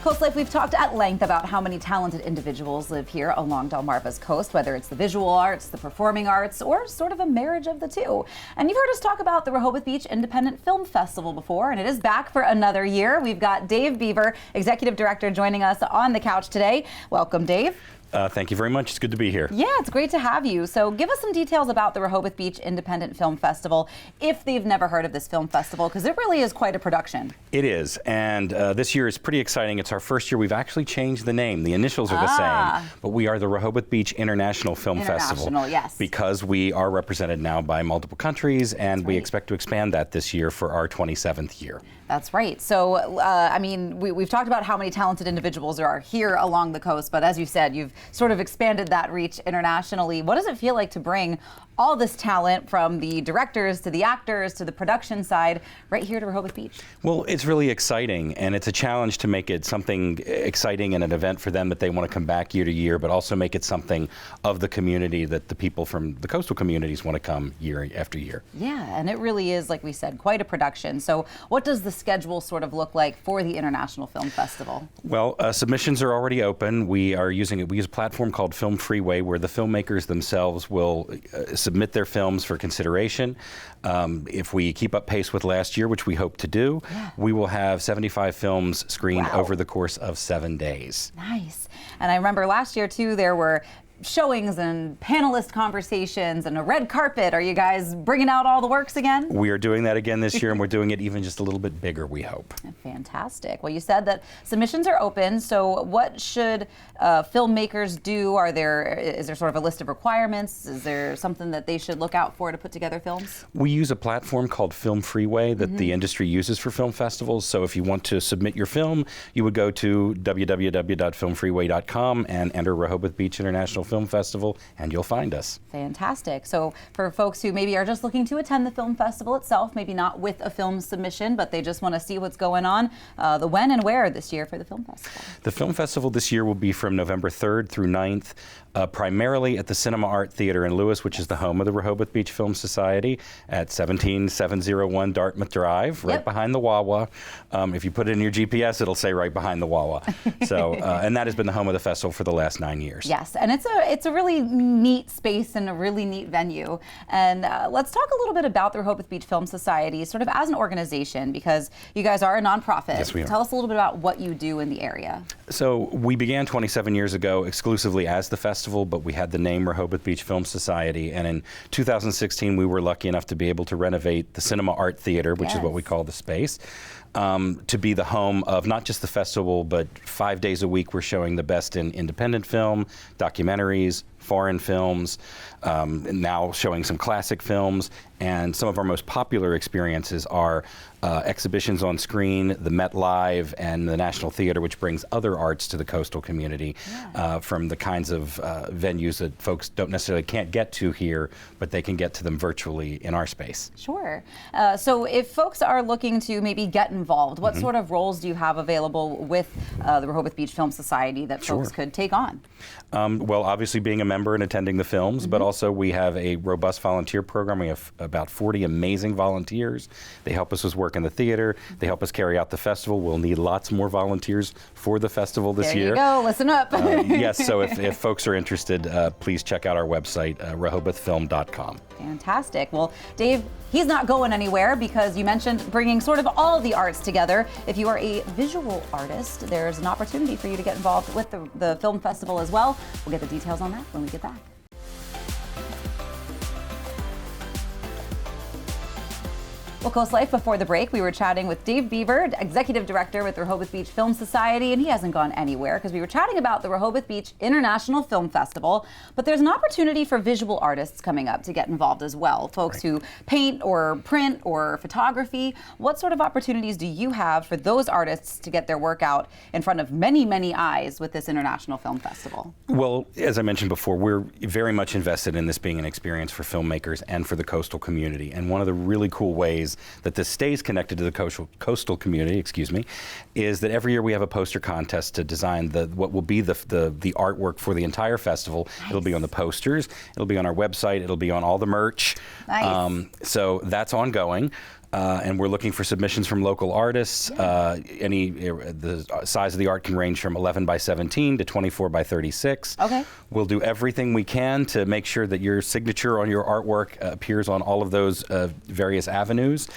CoastLife, we've talked at length about how many talented individuals live here along Delmarva's coast, whether it's the visual arts, the performing arts, or sort of a marriage of the two. And you've heard us talk about the Rehoboth Beach Independent Film Festival before, and it is back for another year. We've got Dave Beaver, Executive Director, joining us on the couch today. Welcome, Dave. Thank you very much. It's good to be here. Yeah, it's great to have you. So give us some details about the Rehoboth Beach Independent Film Festival, if they've never heard of this film festival, because it really is quite a production. It is, and this year is pretty exciting. It's our first year. We've actually changed the name. The initials are the same, but we are the Rehoboth Beach International Film Festival. Yes. Because we are represented now by multiple countries, and we expect to expand that this year for our 27th year. That's right. So, I mean, we've talked about how many talented individuals there are here along the coast, but as you said, you've sort of expanded that reach internationally. What does it feel like to bring all this talent, from the directors to the actors to the production side, right here to Rehoboth Beach? Well, it's really exciting, and it's a challenge to make it something exciting and an event for them that they want to come back year to year, but also make it something of the community that the people from the coastal communities want to come year after year. Yeah, and it really is, like we said, quite a production. So what does the schedule sort of look like for the International Film Festival? Well, submissions are already open. We use a platform called Film Freeway, where the filmmakers themselves will submit their films for consideration. If we keep up pace with last year, which we hope to do, we will have 75 films screened over the course of 7 days. Nice. And I remember last year, too, there were showings and panelist conversations and a red carpet. Are you guys bringing out all the works again? We are doing that again this year, and we're doing it even just a little bit bigger, we hope. Fantastic. Well, you said that submissions are open, so what should filmmakers do? Is there sort of a list of requirements? Is there something that they should look out for to put together films? We use a platform called Film Freeway that the industry uses for film festivals. So if you want to submit your film, you would go to www.filmfreeway.com and enter Rehoboth Beach International Film Festival, and you'll find us. Fantastic. So for folks who maybe are just looking to attend the film festival itself, maybe not with a film submission, but they just want to see what's going on, the when and where this year for the film festival? The film festival this year will be from November 3rd through 9th, primarily at the Cinema Art Theater in Lewis, which is the home of the Rehoboth Beach Film Society, at 17701 Dartmouth Drive, right behind the Wawa. If you put it in your GPS, it'll say right behind the Wawa. So, and that has been the home of the festival for the last 9 years. Yes, and it's a really neat space and a really neat venue. And let's talk a little bit about the Rehoboth Beach Film Society, sort of as an organization, because you guys are a nonprofit. Yes, we are. Tell us a little bit about what you do in the area. So we began 27 years ago exclusively as the festival, but we had the name Rehoboth Beach Film Society, and in 2016 we were lucky enough to be able to renovate the Cinema Art Theater, which is what we call the space, to be the home of not just the festival, but 5 days a week we're showing the best in independent film, documentaries, foreign films, and now showing some classic films. And some of our most popular experiences are exhibitions on screen, the Met Live, and the National Theater, which brings other arts to the coastal community from the kinds of venues that folks can't get to here, but they can get to them virtually in our space. Sure. So if folks are looking to maybe get involved, what sort of roles do you have available with the Rehoboth Beach Film Society that folks could take on? Well, obviously being a member and attending the films, but also we have a robust volunteer program. We have about 40 amazing volunteers. They help us with work in the theater. They help us carry out the festival. We'll need lots more volunteers for the festival this year. There you go. Listen up. Yes, so if folks are interested, please check out our website, rehobothfilm.com. Fantastic. Well, Dave, he's not going anywhere, because you mentioned bringing sort of all the arts together. If you are a visual artist, there's an opportunity for you to get involved with the film festival as well. We'll get the details on that when we get back. Well, CoastLife, before the break, we were chatting with Dave Beaver, Executive Director with the Rehoboth Beach Film Society, and he hasn't gone anywhere because we were chatting about the Rehoboth Beach International Film Festival. But there's an opportunity for visual artists coming up to get involved as well. Folks who paint or print or photography. What sort of opportunities do you have for those artists to get their work out in front of many, many eyes with this International Film Festival? Well, as I mentioned before, we're very much invested in this being an experience for filmmakers and for the coastal community. And one of the really cool ways that this stays connected to the coastal community, is that every year we have a poster contest to design what will be the artwork for the entire festival. Nice. It'll be on the posters, it'll be on our website, it'll be on all the merch. Nice. So that's ongoing. And we're looking for submissions from local artists. The size of the art can range from 11 by 17 to 24 by 36. Okay. We'll do everything we can to make sure that your signature on your artwork appears on all of those various avenues.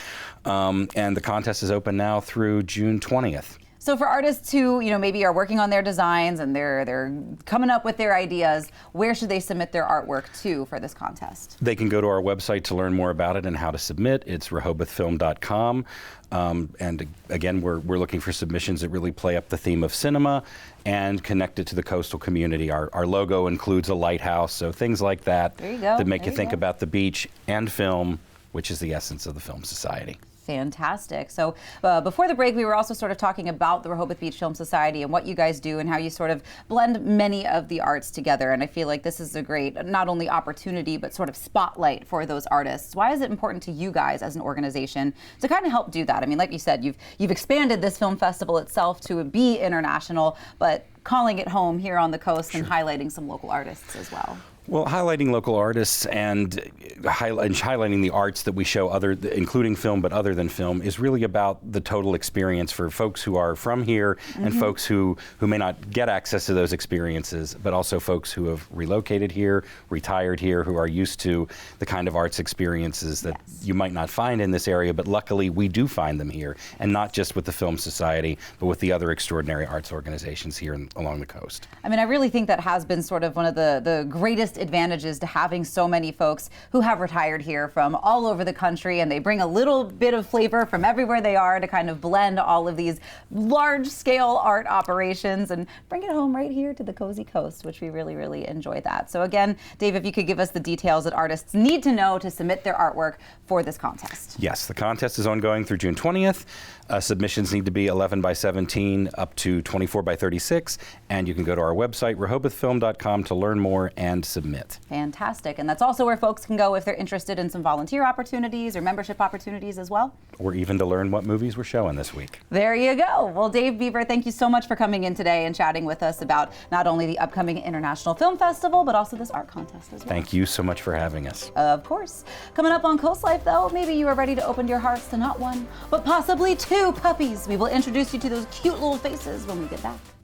And the contest is open now through June 20th. So for artists who, maybe are working on their designs and they're coming up with their ideas, where should they submit their artwork to for this contest? They can go to our website to learn more about it and how to submit. It's rehobothfilm.com. And again, we're looking for submissions that really play up the theme of cinema and connect it to the coastal community. Our logo includes a lighthouse, so things like that that make you think about the beach and film, which is the essence of the Film Society. Fantastic. So before the break, we were also sort of talking about the Rehoboth Beach Film Society and what you guys do and how you sort of blend many of the arts together. And I feel like this is a great, not only opportunity, but sort of spotlight for those artists. Why is it important to you guys as an organization to kind of help do that? I mean, like you said, you've expanded this film festival itself to be international, but calling it home here on the coast and highlighting some local artists as well. Well, highlighting local artists and highlighting the arts that we show, including film but other than film, is really about the total experience for folks who are from here and folks who may not get access to those experiences, but also folks who have relocated here, retired here, who are used to the kind of arts experiences that you might not find in this area, but luckily we do find them here, and not just with the Film Society, but with the other extraordinary arts organizations here along the coast. I mean, I really think that has been sort of one of the greatest advantages to having so many folks who have retired here from all over the country, and they bring a little bit of flavor from everywhere they are to kind of blend all of these large-scale art operations and bring it home right here to the cozy coast, which we really, really enjoy that. So again, Dave, if you could give us the details that artists need to know to submit their artwork for this contest. Yes, the contest is ongoing through June 20th. Submissions need to be 11 by 17 up to 24 by 36, and you can go to our website, rehobothfilm.com, to learn more and submit. Fantastic. And that's also where folks can go if they're interested in some volunteer opportunities or membership opportunities as well. Or even to learn what movies we're showing this week. There you go. Well, Dave Beaver, thank you so much for coming in today and chatting with us about not only the upcoming International Film Festival, but also this art contest as well. Thank you so much for having us. Of course. Coming up on CoastLife, though, maybe you are ready to open your hearts to not one, but possibly two puppies. We will introduce you to those cute little faces when we get back.